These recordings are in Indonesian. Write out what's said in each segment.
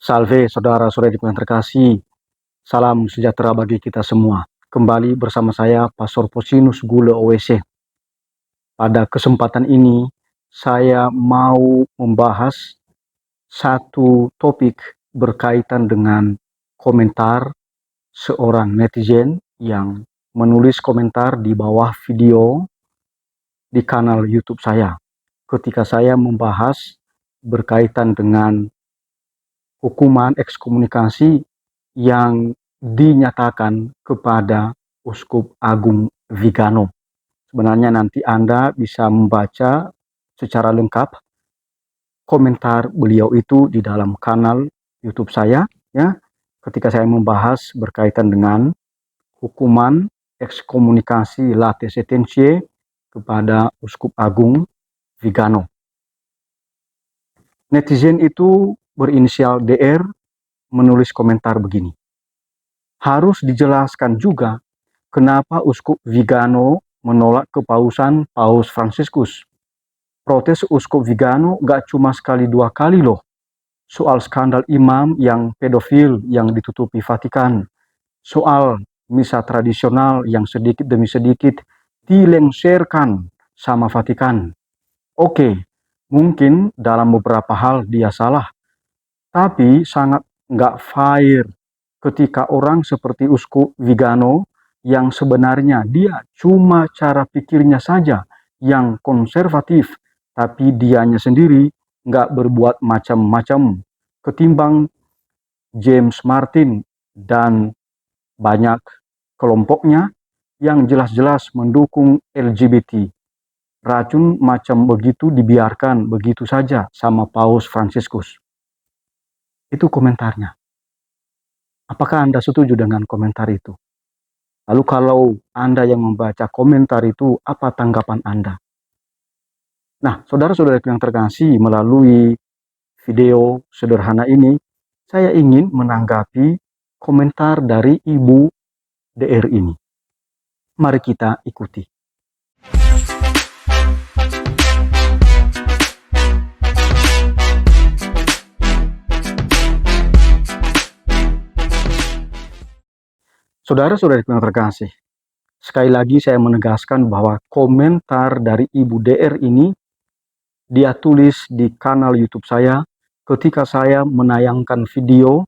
Salve saudara-saudari yang terkasih, salam sejahtera bagi kita semua. Kembali bersama saya Pastor Posinus Gule OWC. Pada kesempatan ini saya mau membahas satu topik berkaitan dengan komentar seorang netizen yang menulis komentar di bawah video di kanal YouTube saya ketika saya membahas berkaitan dengan hukuman ekskomunikasi yang dinyatakan kepada Uskup Agung Vigano. Sebenarnya nanti Anda bisa membaca secara lengkap komentar beliau itu di dalam kanal YouTube saya, ya, ketika saya membahas berkaitan dengan hukuman ekskomunikasi late sententie kepada Uskup Agung Vigano. Netizen itu berinisial DR menulis komentar begini. Harus dijelaskan juga kenapa Uskup Vigano menolak kepausan Paus Fransiskus. Protes Uskup Vigano gak cuma sekali dua kali loh. Soal skandal imam yang pedofil yang ditutupi Vatikan. Soal misa tradisional yang sedikit demi sedikit dilengserkan sama Vatikan. Oke, mungkin dalam beberapa hal dia salah. Tapi sangat nggak fair ketika orang seperti Uskup Vigano yang sebenarnya dia cuma cara pikirnya saja yang konservatif, tapi dianya sendiri nggak berbuat macam-macam ketimbang James Martin dan banyak kelompoknya yang jelas-jelas mendukung LGBT. Racun macam begitu dibiarkan begitu saja sama Paus Fransiskus. Itu komentarnya. Apakah Anda setuju dengan komentar itu? Lalu kalau Anda yang membaca komentar itu, apa tanggapan Anda? Nah, saudara-saudara yang terkasih, melalui video sederhana ini, saya ingin menanggapi komentar dari Ibu DR ini. Mari kita ikuti. Saudara-saudari yang terkasih, sekali lagi saya menegaskan bahwa komentar dari Ibu DR ini dia tulis di kanal YouTube saya ketika saya menayangkan video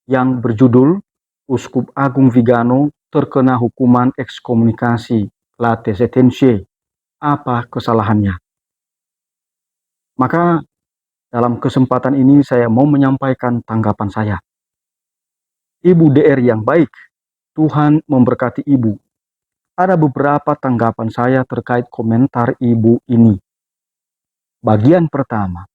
yang berjudul Uskup Agung Vigano terkena hukuman ekskomunikasi late sententie. Apa kesalahannya? Maka dalam kesempatan ini saya mau menyampaikan tanggapan saya. Ibu DR yang baik, Tuhan memberkati Ibu. Ada beberapa tanggapan saya terkait komentar Ibu ini. Bagian pertama,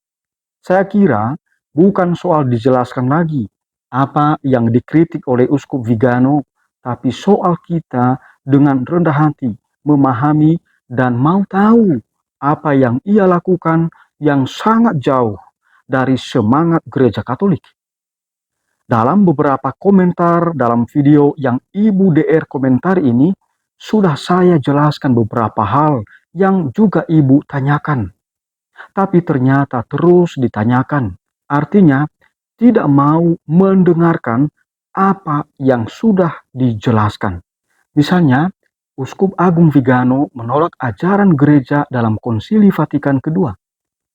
saya kira bukan soal dijelaskan lagi apa yang dikritik oleh Uskup Vigano, tapi soal kita dengan rendah hati memahami dan mau tahu apa yang ia lakukan yang sangat jauh dari semangat Gereja Katolik. Dalam beberapa komentar dalam video yang Ibu DR komentar ini, sudah saya jelaskan beberapa hal yang juga Ibu tanyakan. Tapi ternyata terus ditanyakan. Artinya tidak mau mendengarkan apa yang sudah dijelaskan. Misalnya, Uskup Agung Vigano menolak ajaran gereja dalam Konsili Vatikan II.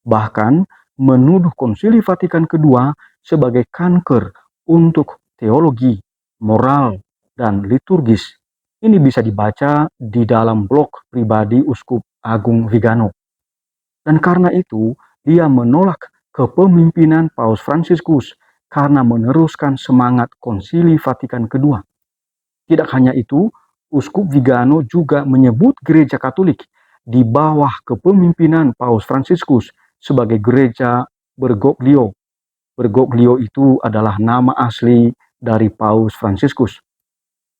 Bahkan menuduh Konsili Vatikan II sebagai kanker untuk teologi, moral, dan liturgis. Ini bisa dibaca di dalam blog pribadi Uskup Agung Vigano. Dan karena itu, dia menolak kepemimpinan Paus Fransiskus karena meneruskan semangat Konsili Vatikan II. Tidak hanya itu, Uskup Vigano juga menyebut Gereja Katolik di bawah kepemimpinan Paus Fransiskus sebagai gereja bergoglio. Bergoglio itu adalah nama asli dari Paus Fransiskus.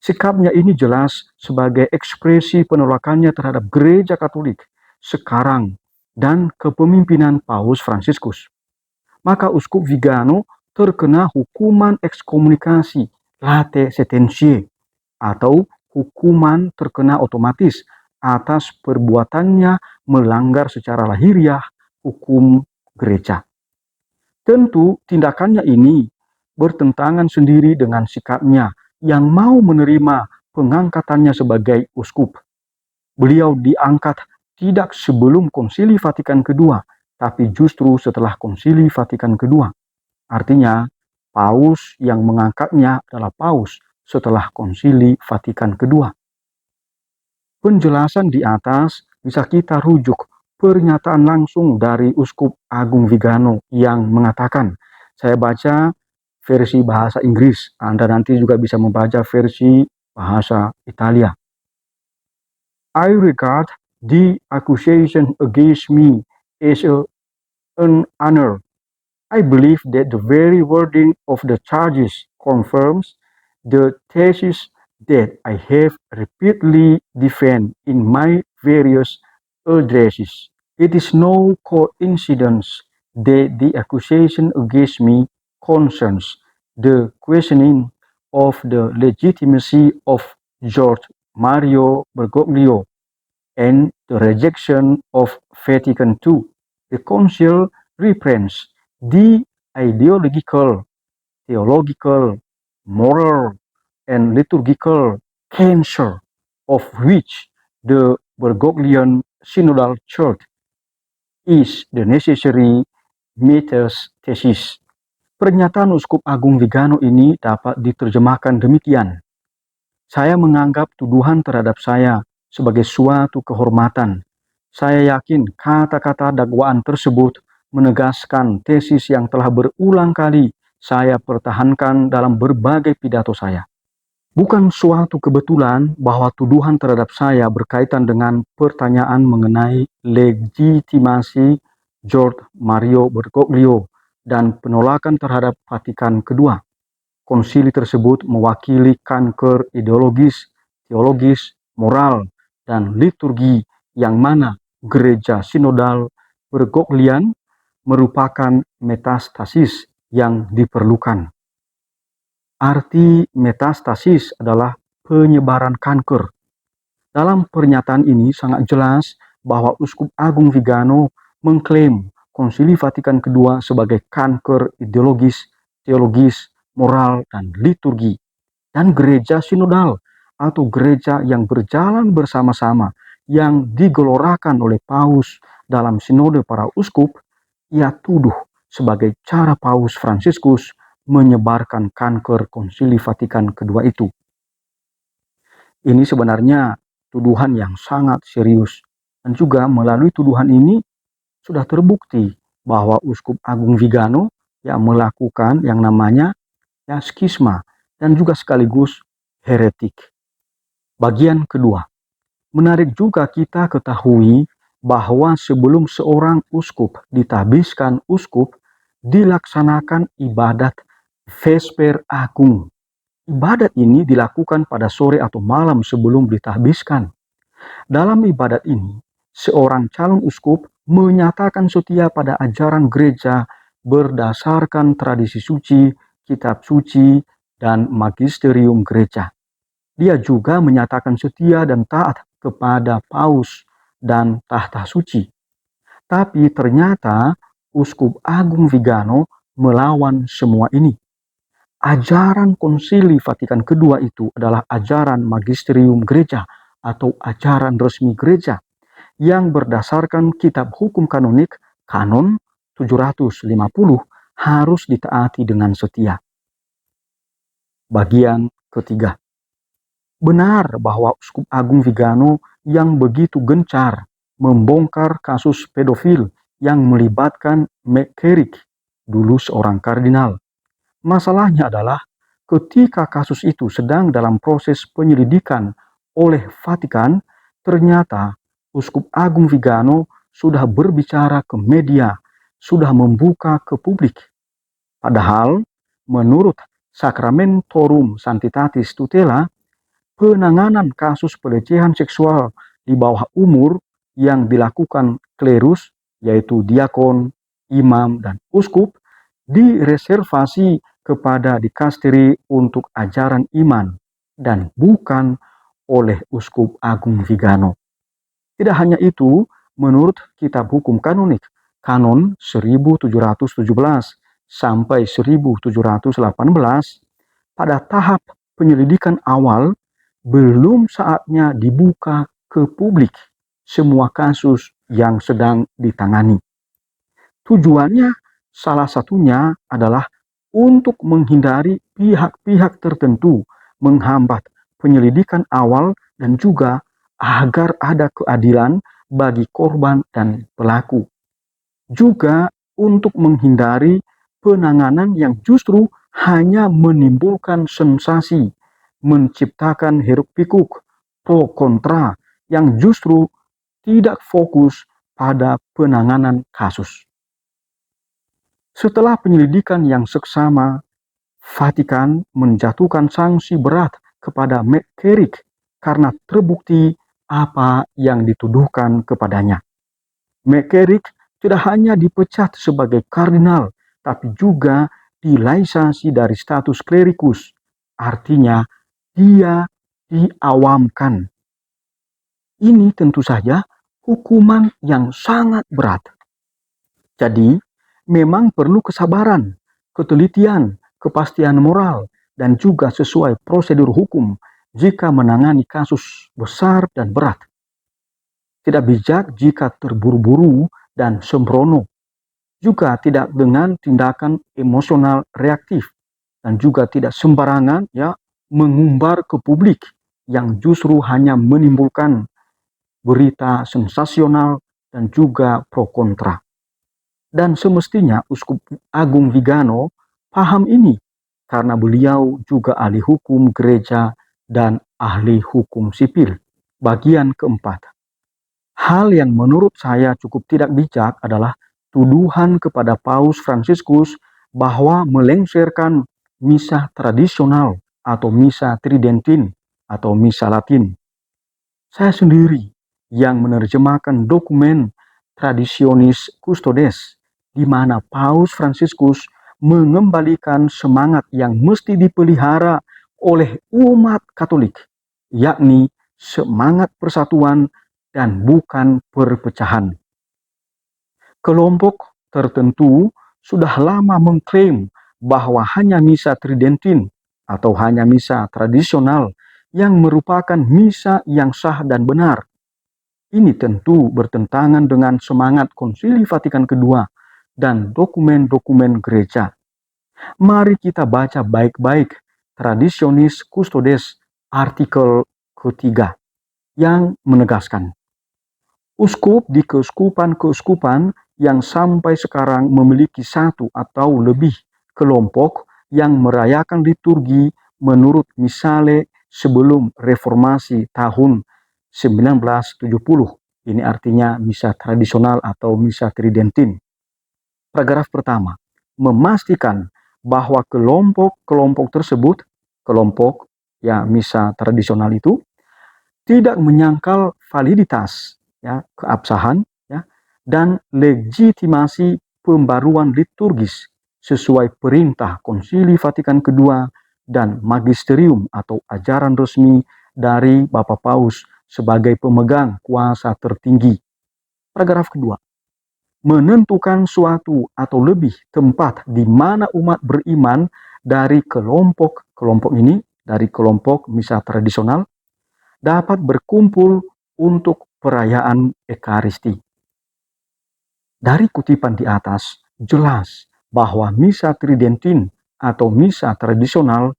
Sikapnya ini jelas sebagai ekspresi penolakannya terhadap Gereja Katolik sekarang dan kepemimpinan Paus Fransiskus. Maka Uskup Vigano terkena hukuman ekskomunikasi late sententie atau hukuman terkena otomatis atas perbuatannya melanggar secara lahiriah hukum gereja. Tentu tindakannya ini bertentangan sendiri dengan sikapnya yang mau menerima pengangkatannya sebagai uskup. Beliau diangkat tidak sebelum Konsili Vatikan kedua, tapi justru setelah Konsili Vatikan kedua. Artinya, Paus yang mengangkatnya adalah Paus setelah Konsili Vatikan kedua. Penjelasan di atas bisa kita rujuk pernyataan langsung dari Uskup Agung Vigano yang mengatakan, saya baca versi bahasa Inggris, Anda nanti juga bisa membaca versi bahasa Italia. I regard the accusation against me as an honor. I believe that the very wording of the charges confirms the thesis that I have repeatedly defended in my various addresses. It is no coincidence that the accusation against me concerns the questioning of the legitimacy of George Mario Bergoglio and the rejection of Vatican II. The Council reprehends the ideological, theological, moral, and liturgical cancer of which the Bergoglian Synodal Church is the necessary metastasis. Pernyataan Uskup Agung Vigano ini dapat diterjemahkan demikian. Saya menganggap tuduhan terhadap saya sebagai suatu kehormatan. Saya yakin kata-kata dakwaan tersebut menegaskan tesis yang telah berulang kali saya pertahankan dalam berbagai pidato saya. Bukan suatu kebetulan bahwa tuduhan terhadap saya berkaitan dengan pertanyaan mengenai legitimasi George Mario Bergoglio dan penolakan terhadap Vatikan kedua. Konsili tersebut mewakili kanker ideologis, teologis, moral, dan liturgi yang mana gereja sinodal Bergoglian merupakan metastasis yang diperlukan. Arti metastasis adalah penyebaran kanker. Dalam pernyataan ini sangat jelas bahwa Uskup Agung Vigano mengklaim Konsili Vatikan kedua sebagai kanker ideologis, teologis, moral, dan liturgi. Dan gereja sinodal atau gereja yang berjalan bersama-sama yang digelorakan oleh Paus dalam sinode para uskup, ia tuduh sebagai cara Paus Fransiskus menyebarkan kanker Konsili Vatikan kedua itu. Ini sebenarnya tuduhan yang sangat serius. Dan juga melalui tuduhan ini sudah terbukti bahwa Uskup Agung Vigano yang melakukan yang namanya skisma dan juga sekaligus heretik. Bagian kedua, menarik juga kita ketahui bahwa sebelum seorang uskup ditahbiskan uskup, dilaksanakan ibadat Vesper Agung. Ibadat ini dilakukan pada sore atau malam sebelum ditahbiskan. Dalam ibadat ini, seorang calon uskup menyatakan setia pada ajaran gereja berdasarkan tradisi suci, kitab suci, dan magisterium gereja. Dia juga menyatakan setia dan taat kepada Paus dan tahta suci. Tapi ternyata Uskup Agung Vigano melawan semua ini. Ajaran Konsili Vatikan kedua itu adalah ajaran magisterium gereja atau ajaran resmi gereja yang berdasarkan kitab hukum kanonik Kanon 750 harus ditaati dengan setia. Bagian ketiga. Benar bahwa Uskup Agung Vigano yang begitu gencar membongkar kasus pedofil yang melibatkan McCarrick, dulu seorang kardinal. Masalahnya adalah ketika kasus itu sedang dalam proses penyelidikan oleh Vatikan, ternyata Uskup Agung Vigano sudah berbicara ke media, sudah membuka ke publik. Padahal menurut Sacramentorum Sanctitatis Tutela, penanganan kasus pelecehan seksual di bawah umur yang dilakukan klerus, yaitu diakon, imam, dan uskup, direservasi kepada dikasteri untuk ajaran iman dan bukan oleh Uskup Agung Vigano. Tidak hanya itu, menurut kitab hukum kanonik Kanon 1717 sampai 1718, pada tahap penyelidikan awal belum saatnya dibuka ke publik semua kasus yang sedang ditangani. Tujuannya salah satunya adalah untuk menghindari pihak-pihak tertentu menghambat penyelidikan awal dan juga agar ada keadilan bagi korban dan pelaku. Juga untuk menghindari penanganan yang justru hanya menimbulkan sensasi, menciptakan hiruk-pikuk, pro kontra yang justru tidak fokus pada penanganan kasus. Setelah penyelidikan yang seksama, Vatikan menjatuhkan sanksi berat kepada McCarrick karena terbukti apa yang dituduhkan kepadanya. McCarrick tidak hanya dipecat sebagai kardinal, tapi juga dilaisasi dari status klerikus. Artinya, dia diawamkan. Ini tentu saja hukuman yang sangat berat. Jadi, memang perlu kesabaran, ketelitian, kepastian moral, dan juga sesuai prosedur hukum jika menangani kasus besar dan berat. Tidak bijak jika terburu-buru dan sembrono, juga tidak dengan tindakan emosional reaktif, dan juga tidak sembarangan mengumbar ke publik yang justru hanya menimbulkan berita sensasional dan juga pro kontra. Dan semestinya Uskup Agung Vigano paham ini karena beliau juga ahli hukum gereja dan ahli hukum sipil. Bagian keempat. Hal yang menurut saya cukup tidak bijak adalah tuduhan kepada Paus Fransiskus bahwa melengsarkan misa tradisional atau misa tridentin atau misa Latin. Saya sendiri yang menerjemahkan dokumen Traditionis Custodes, di mana Paus Fransiskus mengembalikan semangat yang mesti dipelihara oleh umat Katolik, yakni semangat persatuan dan bukan perpecahan. Kelompok tertentu sudah lama mengklaim bahwa hanya misa tridentin atau hanya misa tradisional yang merupakan misa yang sah dan benar. Ini tentu bertentangan dengan semangat Konsili Vatikan II dan dokumen-dokumen gereja. Mari kita baca baik-baik Traditionis Custodes artikel ketiga yang menegaskan uskup di keuskupan-keuskupan yang sampai sekarang memiliki satu atau lebih kelompok yang merayakan liturgi menurut misale sebelum reformasi tahun 1970. Ini artinya misa tradisional atau misa tridentin. Paragraf pertama, memastikan bahwa kelompok-kelompok tersebut, kelompok misa tradisional itu, tidak menyangkal validitas, keabsahan, dan legitimasi pembaruan liturgis sesuai perintah Konsili Vatikan II dan magisterium atau ajaran resmi dari Bapak Paus sebagai pemegang kuasa tertinggi. Paragraf kedua, menentukan suatu atau lebih tempat di mana umat beriman dari kelompok-kelompok ini, dari kelompok misa tradisional, dapat berkumpul untuk perayaan Ekaristi. Dari kutipan di atas, jelas bahwa misa tridentin atau misa tradisional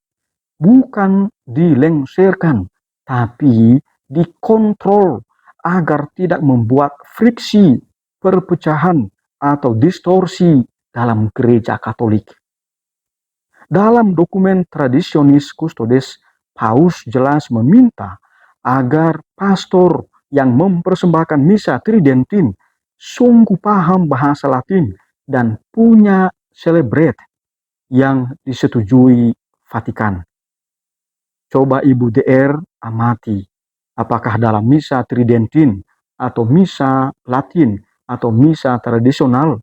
bukan dilengsarkan, tapi dikontrol agar tidak membuat friksi, perpecahan, atau distorsi dalam gereja Katolik. Dalam dokumen Traditionis Custodes, Paus jelas meminta agar pastor yang mempersembahkan misa tridentin sungguh paham bahasa Latin dan punya celebrate yang disetujui Vatikan. Coba Ibu DR amati, apakah dalam misa tridentin atau misa Latin atau misa tradisional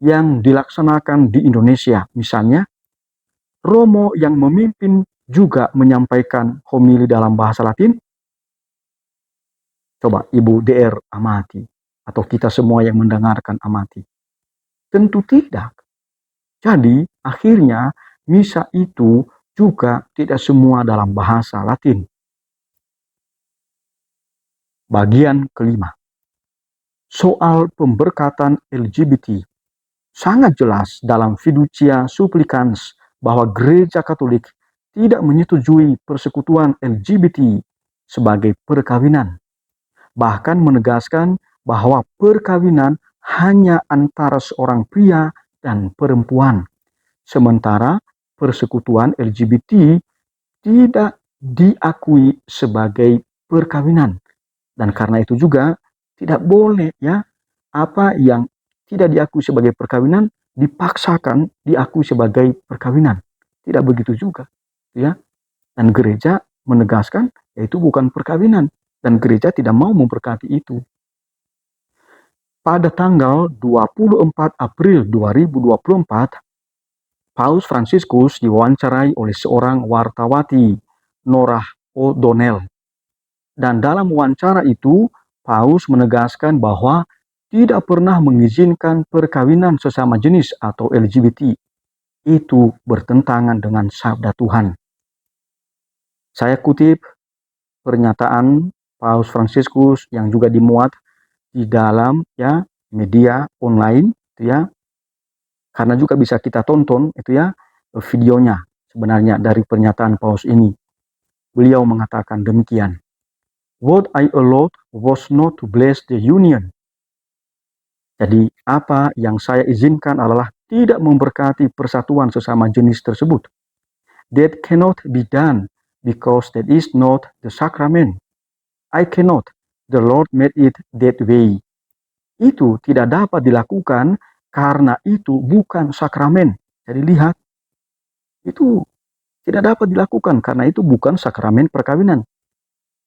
yang dilaksanakan di Indonesia, misalnya Romo yang memimpin juga menyampaikan homili dalam bahasa Latin? Coba Ibu DR amati, atau kita semua yang mendengarkan amati. Tentu tidak. Jadi, akhirnya misa itu juga tidak semua dalam bahasa Latin. Bagian kelima, soal pemberkatan LGBT. Sangat jelas dalam Fiducia Supplicans bahwa Gereja Katolik tidak menyetujui persekutuan LGBT sebagai perkawinan. Bahkan menegaskan bahwa perkawinan hanya antara seorang pria dan perempuan. Sementara persekutuan LGBT tidak diakui sebagai perkawinan. Dan karena itu juga tidak boleh ya apa yang tidak diakui sebagai perkawinan dipaksakan diakui sebagai perkawinan. Tidak begitu juga, ya. Dan gereja menegaskan yaitu bukan perkawinan dan gereja tidak mau memberkati itu. Pada tanggal 24 April 2024, Paus Fransiskus diwawancarai oleh seorang wartawati, Norah O'Donnell. Dan dalam wawancara itu, Paus menegaskan bahwa tidak pernah mengizinkan perkawinan sesama jenis atau LGBT. Itu bertentangan dengan sabda Tuhan. Saya kutip pernyataan Paus Fransiskus yang juga dimuat di dalam ya media online itu ya. Karena juga bisa kita tonton itu ya videonya sebenarnya dari pernyataan Paus ini. Beliau mengatakan demikian. What I allowed was not to bless the union. Jadi apa yang saya izinkan adalah tidak memberkati persatuan sesama jenis tersebut. That cannot be done because that is not the sacrament. I cannot. The Lord made it that way. Itu tidak dapat dilakukan karena itu bukan sakramen. Jadi lihat, itu tidak dapat dilakukan karena itu bukan sakramen perkawinan.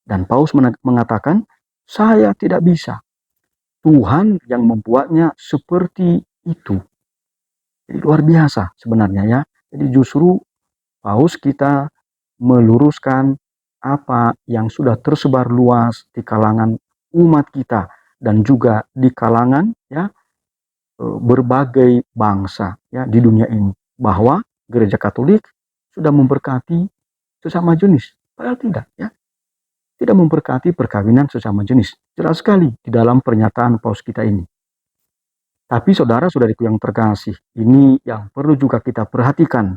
Dan Paus mengatakan, saya tidak bisa. Tuhan yang membuatnya seperti itu. Jadi luar biasa sebenarnya ya. Jadi justru Paus kita meluruskan apa yang sudah tersebar luas di kalangan umat kita dan juga di kalangan ya berbagai bangsa ya di dunia ini, bahwa Gereja Katolik sudah memberkati sesama jenis. Padahal tidak ya. Tidak memberkati perkawinan sesama jenis. Jelas sekali di dalam pernyataan Paus kita ini. Tapi saudara-saudariku yang terkasih, ini yang perlu juga kita perhatikan.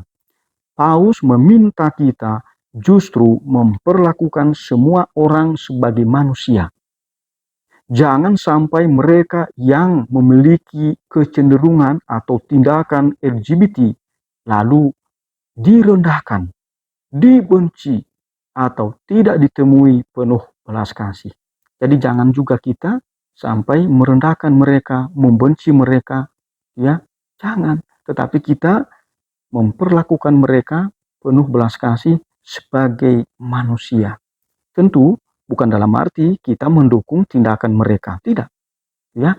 Paus meminta kita justru memperlakukan semua orang sebagai manusia. Jangan sampai mereka yang memiliki kecenderungan atau tindakan LGBT lalu direndahkan, dibenci, atau tidak ditemui penuh belas kasih. Jadi jangan juga kita sampai merendahkan mereka, membenci mereka, ya, jangan. Tetapi kita memperlakukan mereka penuh belas kasih sebagai manusia. Tentu bukan dalam arti kita mendukung tindakan mereka, tidak, ya.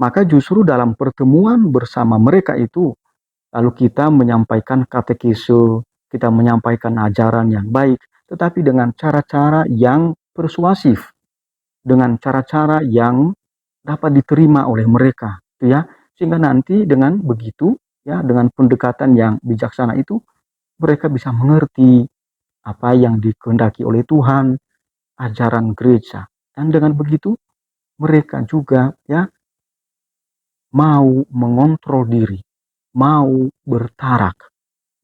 Maka justru dalam pertemuan bersama mereka itu, lalu kita menyampaikan katekese, kita menyampaikan ajaran yang baik, tetapi dengan cara-cara yang persuasif, dengan cara-cara yang dapat diterima oleh mereka, ya, sehingga nanti dengan begitu, ya, dengan pendekatan yang bijaksana itu, mereka bisa mengerti apa yang dikehendaki oleh Tuhan, ajaran gereja, dan dengan begitu mereka juga, ya, mau mengontrol diri, mau bertarak,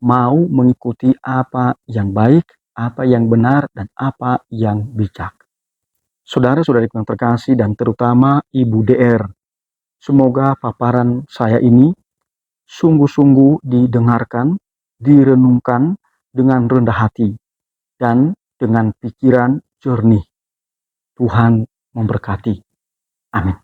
mau mengikuti apa yang baik, apa yang benar, dan apa yang bijak. Saudara-saudariku yang terkasih dan terutama Ibu DR, semoga paparan saya ini sungguh-sungguh didengarkan, direnungkan dengan rendah hati, dan dengan pikiran jernih. Tuhan memberkati. Amin.